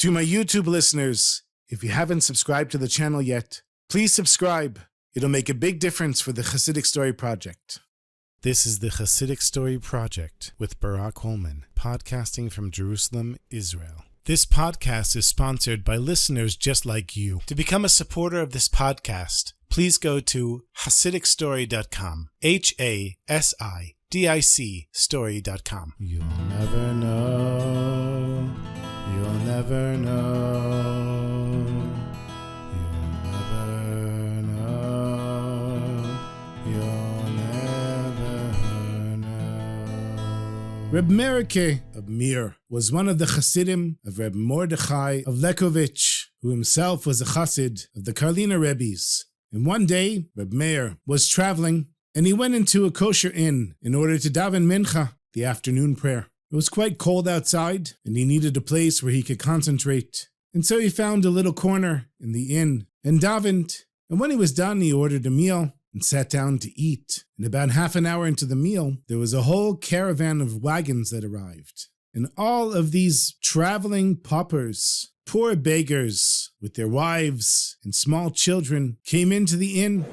To my YouTube listeners, if you haven't subscribed to the channel yet, please subscribe. It'll make a big difference for the Chassidic Story Project. This is the Chassidic Story Project with Barak Hullman, podcasting from Jerusalem, Israel. This podcast is sponsored by listeners just like you. To become a supporter of this podcast, please go to HasidicStory.com, HASIDIC story.com. You'll never know. You'll never know. You'll never know. You'll never know. Reb Merike of Mir was one of the Chassidim of Reb Mordechai of Lekovich, who himself was a Chassid of the Karliner Rebbes. And one day, Reb Meir was traveling, and he went into a kosher inn in order to daven mincha, the afternoon prayer. It was quite cold outside, and he needed a place where he could concentrate. And so he found a little corner in the inn and davened. And when he was done, he ordered a meal and sat down to eat. And about half an hour into the meal, there was a whole caravan of wagons that arrived. And all of these traveling paupers, poor beggars with their wives and small children, came into the inn.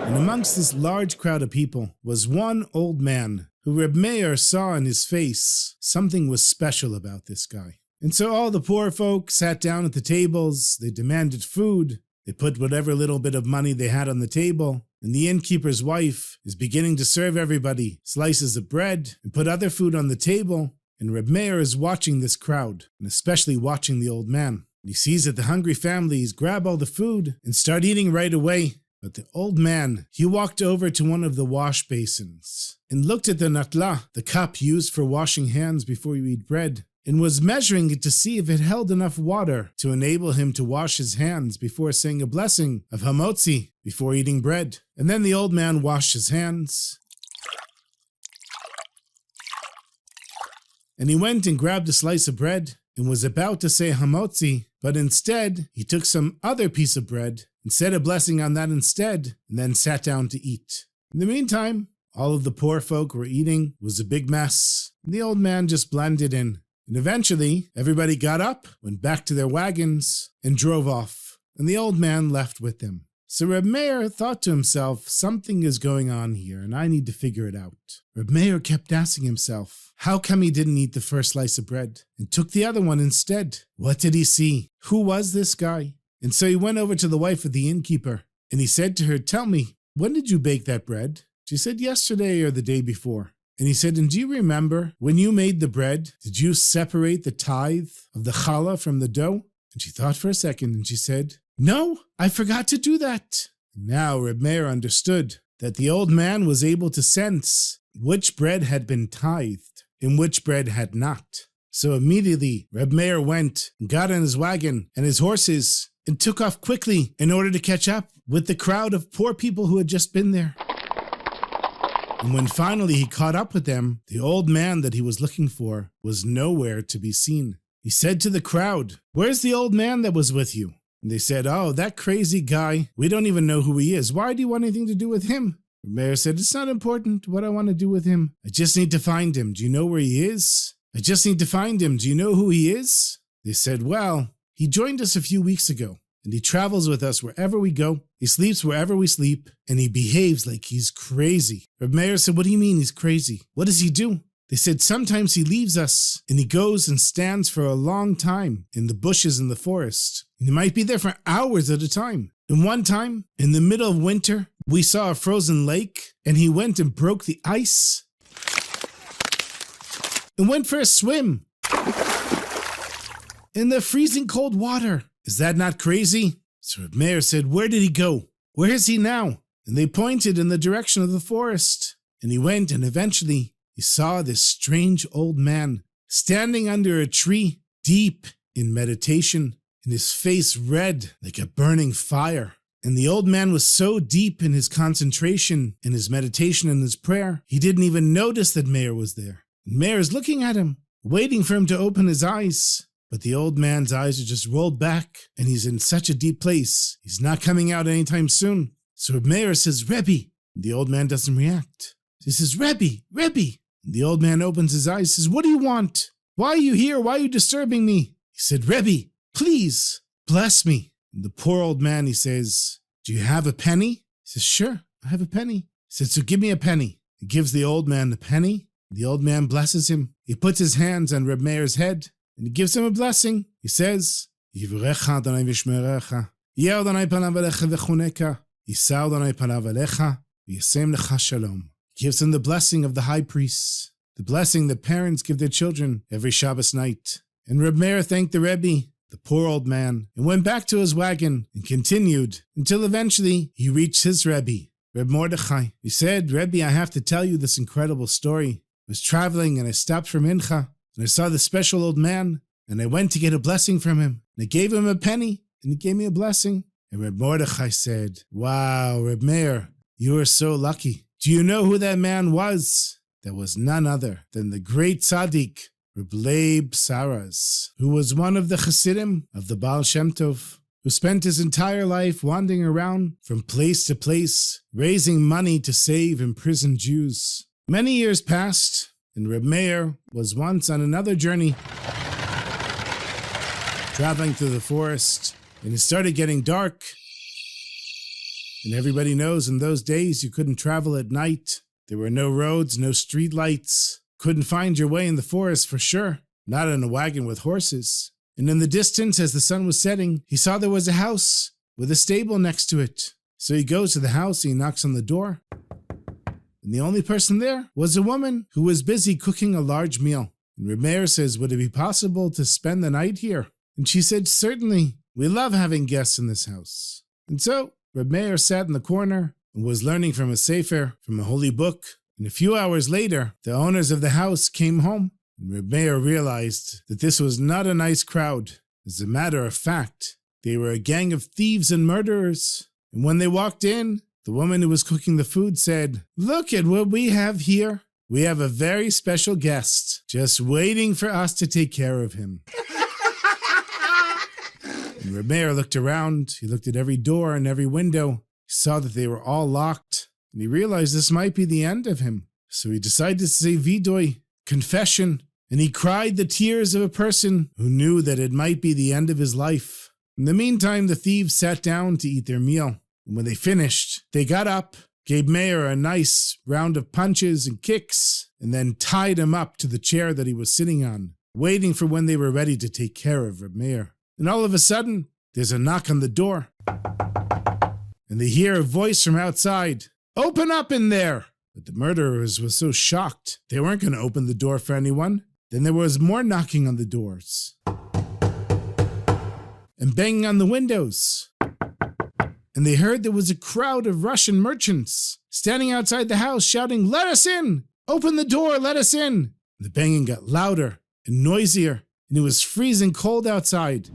And amongst this large crowd of people was one old man who Reb Meir saw in his face something was special about this guy. And so all the poor folk sat down at the tables, they demanded food, they put whatever little bit of money they had on the table, and the innkeeper's wife is beginning to serve everybody slices of bread and put other food on the table, and Reb Meir is watching this crowd, and especially watching the old man. And he sees that the hungry families grab all the food and start eating right away. But the old man, he walked over to one of the wash basins and looked at the natla, the cup used for washing hands before you eat bread, and was measuring it to see if it held enough water to enable him to wash his hands before saying a blessing of hamotzi before eating bread. And then the old man washed his hands. And he went and grabbed a slice of bread and was about to say hamotzi, but instead he took some other piece of bread and said a blessing on that instead, and then sat down to eat. In the meantime, all of the poor folk were eating. It was a big mess, and the old man just blended in. And eventually, everybody got up, went back to their wagons, and drove off, and the old man left with them. So Reb Meir thought to himself, something is going on here, and I need to figure it out. Reb Meir kept asking himself, how come he didn't eat the first slice of bread, and took the other one instead? What did he see? Who was this guy? And so he went over to the wife of the innkeeper, and he said to her, tell me, when did you bake that bread? She said, yesterday or the day before. And he said, and do you remember, when you made the bread, did you separate the tithe of the challah from the dough? And she thought for a second, and she said, no, I forgot to do that. And now Reb Meir understood that the old man was able to sense which bread had been tithed and which bread had not. So immediately Reb Meir went and got on his wagon and his horses and took off quickly in order to catch up with the crowd of poor people who had just been there. And when finally he caught up with them, the old man that he was looking for was nowhere to be seen. He said to the crowd, where's the old man that was with you? And they said, oh, that crazy guy, we don't even know who he is. Why do you want anything to do with him? The mayor said, it's not important what I want to do with him. I just need to find him. Do you know where he is? I just need to find him. Do you know who he is? They said, well, he joined us a few weeks ago, and he travels with us wherever we go. He sleeps wherever we sleep, and he behaves like he's crazy. Reb Meir said, what do you mean he's crazy? What does he do? They said, sometimes he leaves us, and he goes and stands for a long time in the bushes in the forest. And he might be there for hours at a time. And one time, in the middle of winter, we saw a frozen lake, and he went and broke the ice and went for a swim in the freezing cold water. Is that not crazy? So Reb Meir said, where did he go? Where is he now? And they pointed in the direction of the forest. And he went, and eventually he saw this strange old man standing under a tree, deep in meditation, and his face red like a burning fire. And the old man was so deep in his concentration, in his meditation and his prayer, he didn't even notice that Meir was there. And Meir is looking at him, waiting for him to open his eyes. But the old man's eyes are just rolled back, and he's in such a deep place. He's not coming out anytime soon. So Meir says, Rebbe. And the old man doesn't react. He says, Rebbe, Rebbe. And the old man opens his eyes and says, what do you want? Why are you here? Why are you disturbing me? He said, Rebbe, please, bless me. And the poor old man, he says, do you have a penny? He says, sure, I have a penny. He said, so give me a penny. He gives the old man the penny. The old man blesses him. He puts his hands on Reb Meir's head, and he gives him a blessing. He says, Yivrecha Adonai v'shmerecha, Yeh Adonai panav alecha v'chuneka, Yisa Adonai panav alecha, v'yasem lecha shalom. He gives him the blessing of the high priests, the blessing that parents give their children every Shabbos night. And Reb Meir thanked the Rebbe, the poor old man, and went back to his wagon and continued until eventually he reached his Rebbe, Reb Mordechai. He said, Rebbe, I have to tell you this incredible story. I was traveling and I stopped for Mincha, and I saw the special old man, and I went to get a blessing from him. And I gave him a penny, and he gave me a blessing. And Reb Mordechai said, wow, Reb Meir, you are so lucky. Do you know who that man was? That was none other than the great tzaddik, Reb Leib Saras, who was one of the Chassidim of the Baal Shem Tov, who spent his entire life wandering around from place to place, raising money to save imprisoned Jews. Many years passed, and Reb Meir was once on another journey, traveling through the forest, and it started getting dark. And everybody knows in those days you couldn't travel at night. There were no roads, no street lights. Couldn't find your way in the forest for sure, not in a wagon with horses. And in the distance, as the sun was setting, he saw there was a house with a stable next to it. So he goes to the house, and he knocks on the door. And the only person there was a woman who was busy cooking a large meal. And Reb Meir says, would it be possible to spend the night here? And she said, certainly. We love having guests in this house. And so Reb Meir sat in the corner and was learning from a sefer, from a holy book. And a few hours later, the owners of the house came home. And Reb Meir realized that this was not a nice crowd. As a matter of fact, they were a gang of thieves and murderers. And when they walked in, the woman who was cooking the food said, look at what we have here. We have a very special guest, just waiting for us to take care of him. And Reb Meir looked around. He looked at every door and every window. He saw that they were all locked. And he realized this might be the end of him. So he decided to say vidoy, confession. And he cried the tears of a person who knew that it might be the end of his life. In the meantime, the thieves sat down to eat their meal. And when they finished, they got up, gave Meir a nice round of punches and kicks, and then tied him up to the chair that he was sitting on, waiting for when they were ready to take care of Reb Meir. And all of a sudden, there's a knock on the door. And they hear a voice from outside, open up in there! But the murderers were so shocked, they weren't going to open the door for anyone. Then there was more knocking on the doors. And banging on the windows. And they heard there was a crowd of Russian merchants standing outside the house shouting, let us in! Open the door, let us in! And the banging got louder and noisier, and it was freezing cold outside.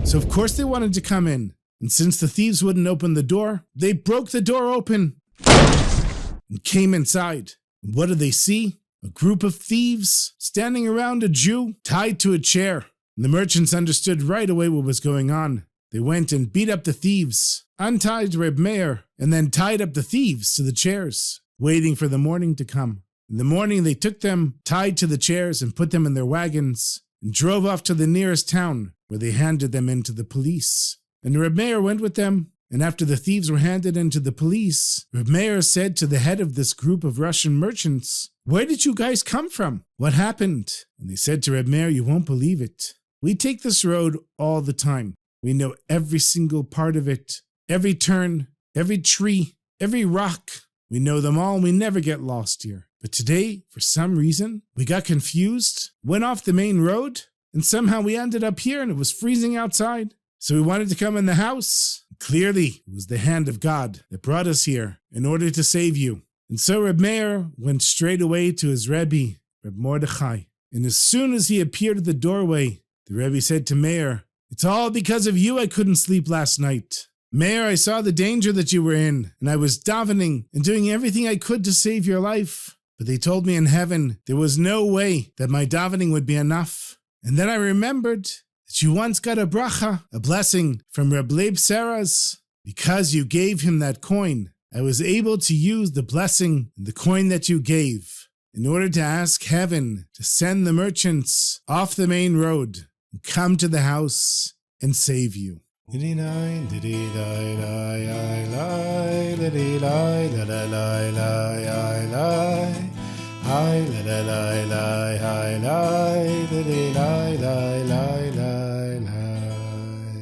So of course they wanted to come in, and since the thieves wouldn't open the door, they broke the door open and came inside. And what did they see? A group of thieves standing around a Jew tied to a chair. And the merchants understood right away what was going on. They went and beat up the thieves, untied Reb Meir, and then tied up the thieves to the chairs, waiting for the morning to come. In the morning, they took them, tied to the chairs, and put them in their wagons, and drove off to the nearest town, where they handed them in to the police. And Reb Meir went with them, and after the thieves were handed in to the police, Reb Meir said to the head of this group of Russian merchants, where did you guys come from? What happened? And they said to Reb Meir, you won't believe it. We take this road all the time. We know every single part of it, every turn, every tree, every rock. We know them all and we never get lost here. But today, for some reason, we got confused, went off the main road, and somehow we ended up here and it was freezing outside. So we wanted to come in the house. Clearly, it was the hand of God that brought us here in order to save you. And so Reb Meir went straight away to his Rebbe, Reb Mordechai. And as soon as he appeared at the doorway, the Rebbe said to Meir, it's all because of you I couldn't sleep last night. Meir, I saw the danger that you were in, and I was davening and doing everything I could to save your life. But they told me in heaven there was no way that my davening would be enough. And then I remembered that you once got a bracha, a blessing from Reb Leib Saras. Because you gave him that coin, I was able to use the blessing and the coin that you gave. in order to ask heaven to send the merchants off the main road and come to the house and save you. I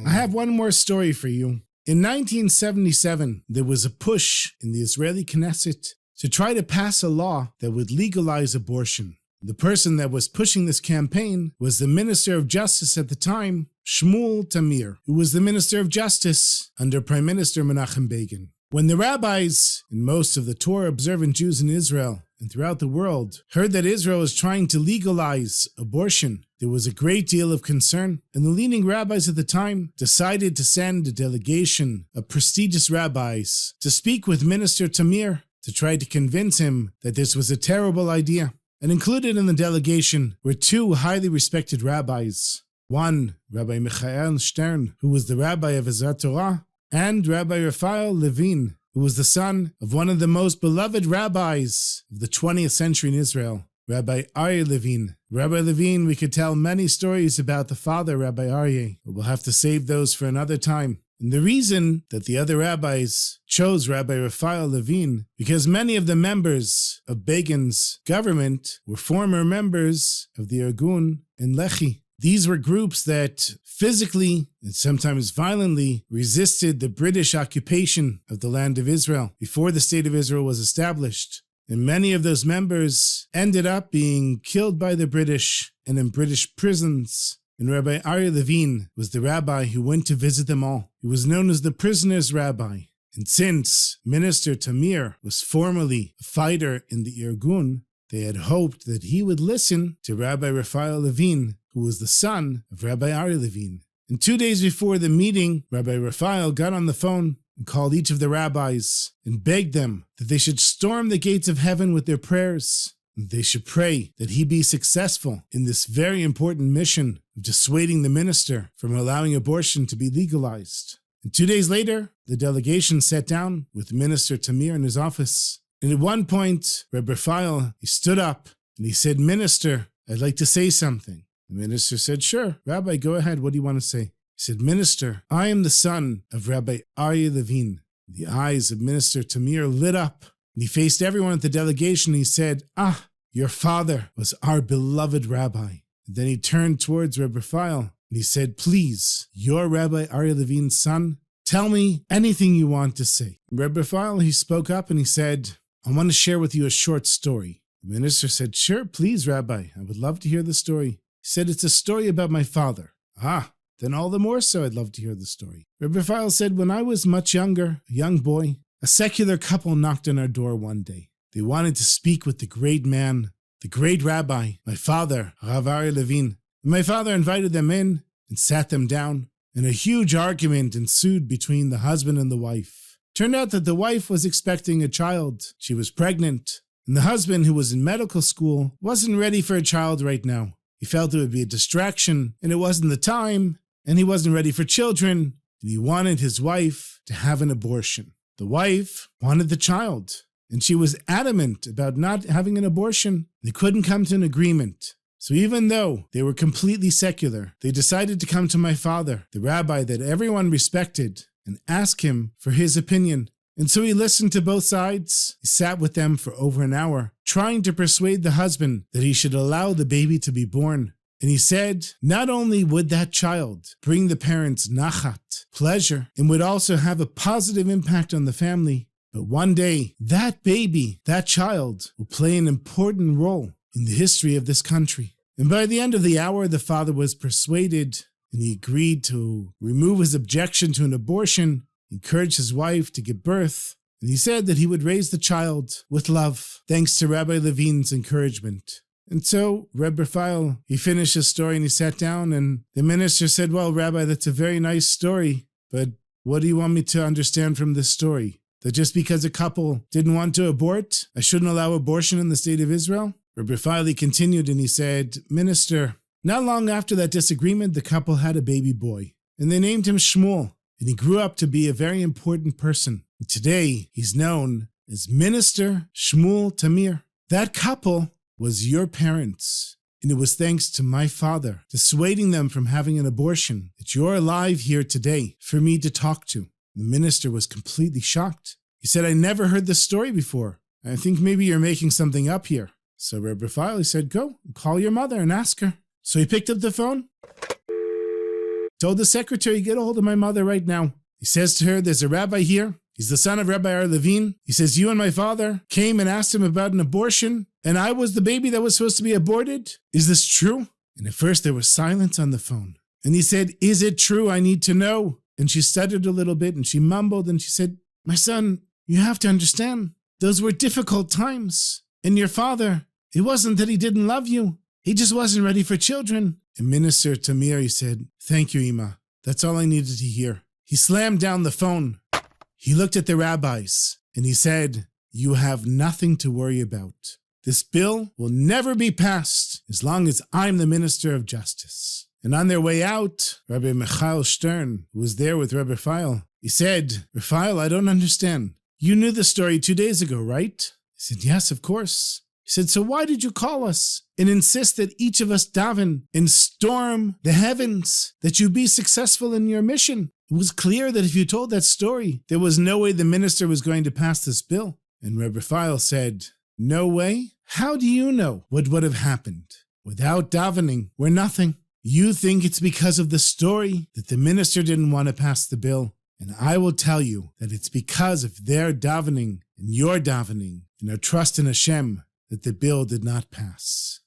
have one more story for you. In 1977, there was a push in the Israeli Knesset to try to pass a law that would legalize abortion. The person that was pushing this campaign was the Minister of Justice at the time, Shmuel Tamir, who was the Minister of Justice under Prime Minister Menachem Begin. When the rabbis and most of the Torah-observant Jews in Israel and throughout the world heard that Israel was trying to legalize abortion, there was a great deal of concern, and the leading rabbis at the time decided to send a delegation of prestigious rabbis to speak with Minister Tamir to try to convince him that this was a terrible idea. And included in the delegation were two highly respected rabbis. One, Rabbi Michael Stern, who was the rabbi of Ezrat Torah, and Rabbi Raphael Levine, who was the son of one of the most beloved rabbis of the 20th century in Israel, Rabbi Aryeh Levine. Rabbi Levine, we could tell many stories about the father, Rabbi Aryeh, but we'll have to save those for another time. And the reason that the other rabbis chose Rabbi Raphael Levine, because many of the members of Begin's government were former members of the Irgun and Lehi. These were groups that physically and sometimes violently resisted the British occupation of the land of Israel before the state of Israel was established. And many of those members ended up being killed by the British and in British prisons. And Rabbi Aryeh Levine was the rabbi who went to visit them all. He was known as the prisoner's rabbi. And since Minister Tamir was formerly a fighter in the Irgun, they had hoped that he would listen to Rabbi Raphael Levine, who was the son of Rabbi Aryeh Levine. And 2 days before the meeting, Rabbi Raphael got on the phone and called each of the rabbis and begged them that they should storm the gates of heaven with their prayers. They should pray that he be successful in this very important mission of dissuading the minister from allowing abortion to be legalized. And 2 days later, the delegation sat down with Minister Tamir in his office. And at one point, Rabbi Raphael, he stood up and he said, "Minister, I'd like to say something." The minister said, "Sure, Rabbi, go ahead. What do you want to say?" He said, "Minister, I am the son of Rabbi Aryeh Levine." The eyes of Minister Tamir lit up. And he faced everyone at the delegation. He said, "Ah, your father was our beloved rabbi." And then he turned towards Rabbi Raphael and he said, "Please, you're Rabbi Aryeh Levine's son. Tell me anything you want to say." Rabbi Raphael, he spoke up and he said, "I want to share with you a short story." The minister said, "Sure, please, Rabbi. I would love to hear the story." He said, "It's a story about my father." "Ah, then all the more so I'd love to hear the story." Rabbi Raphael said, "When I was much younger, a young boy, a secular couple knocked on our door one day. They wanted to speak with the great man, the great rabbi, my father, Rav Aryeh Levine. And my father invited them in and sat them down, and a huge argument ensued between the husband and the wife. Turned out that the wife was expecting a child. She was pregnant, and the husband, who was in medical school, wasn't ready for a child right now. He felt it would be a distraction, and it wasn't the time, and he wasn't ready for children, and he wanted his wife to have an abortion. The wife wanted the child, and she was adamant about not having an abortion. They couldn't come to an agreement. So even though they were completely secular, they decided to come to my father, the rabbi that everyone respected, and ask him for his opinion. And so he listened to both sides. He sat with them for over an hour, trying to persuade the husband that he should allow the baby to be born. And he said, not only would that child bring the parents nachat, pleasure, and would also have a positive impact on the family, but one day, that baby, that child, will play an important role in the history of this country. And by the end of the hour, the father was persuaded, and he agreed to remove his objection to an abortion, encourage his wife to give birth, and he said that he would raise the child with love, thanks to Rabbi Levine's encouragement. And so Rabbi Raphael, he finished his story and he sat down, and the minister said, "Well, Rabbi, that's a very nice story, but what do you want me to understand from this story? That just because a couple didn't want to abort, I shouldn't allow abortion in the state of Israel?" Rabbi Raphael continued and he said, "Minister, not long after that disagreement, the couple had a baby boy, and they named him Shmuel, and he grew up to be a very important person. And today, he's known as Minister Shmuel Tamir. That couple was your parents. And it was thanks to my father dissuading them from having an abortion that you're alive here today for me to talk to. The minister was completely shocked. He said, I never heard this story before. I think maybe you're making something up here. So Reb Raphael said, go, call your mother and ask her. So he picked up the phone, told the secretary, get a hold of my mother right now. He says to her, there's a rabbi here. He's the son of Rabbi R. Levine. He says, you and my father came and asked him about an abortion, and I was the baby that was supposed to be aborted. Is this true? And at first there was silence on the phone. And he said, is it true? I need to know. And she stuttered a little bit and she mumbled and she said, my son, you have to understand, those were difficult times. And your father, it wasn't that he didn't love you. He just wasn't ready for children. And Minister Tamir, he said, thank you, Ima. That's all I needed to hear. He slammed down the phone. He looked at the rabbis and he said, you have nothing to worry about. This bill will never be passed as long as I'm the Minister of Justice. And on their way out, Rabbi Michael Stern, who was there with Rabbi Raphael, he said, Raphael, I don't understand. You knew the story 2 days ago, right? He said, yes, of course. He said, so why did you call us and insist that each of us daven and storm the heavens, that you be successful in your mission? It was clear that if you told that story, there was no way the minister was going to pass this bill. And Rabbi Raphael said, no way? How do you know what would have happened? Without davening, we're nothing. You think it's because of the story that the minister didn't want to pass the bill. And I will tell you that it's because of their davening and your davening and our trust in Hashem that the bill did not pass.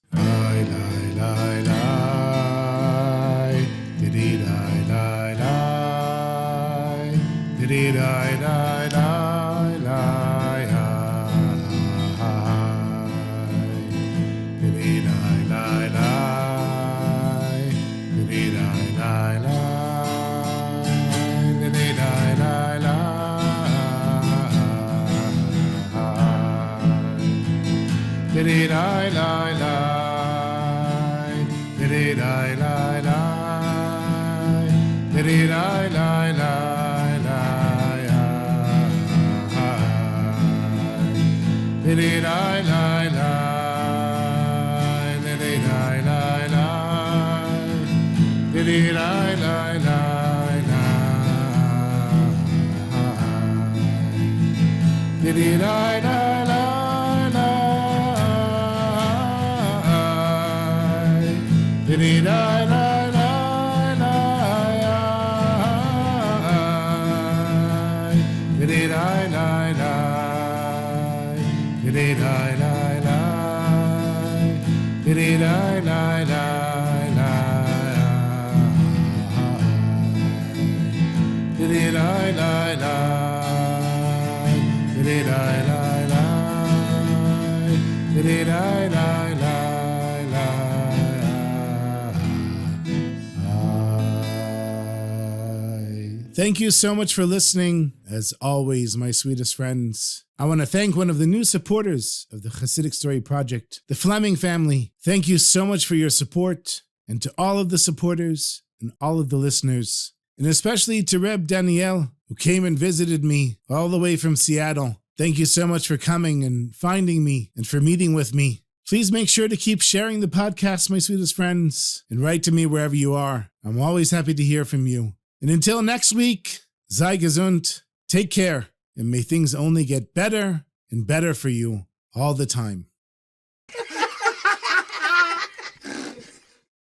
Thank you so much for listening. As always, my sweetest friends, I want to thank one of the new supporters of the Chassidic Story Project, the Fleming family. Thank you so much for your support, and to all of the supporters and all of the listeners, and especially to Reb Danielle, who came and visited me all the way from Seattle. Thank you so much for coming and finding me and for meeting with me. Please make sure to keep sharing the podcast, my sweetest friends, and write to me wherever you are. I'm always happy to hear from you. And until next week, sei gesund, take care, and may things only get better and better for you all the time.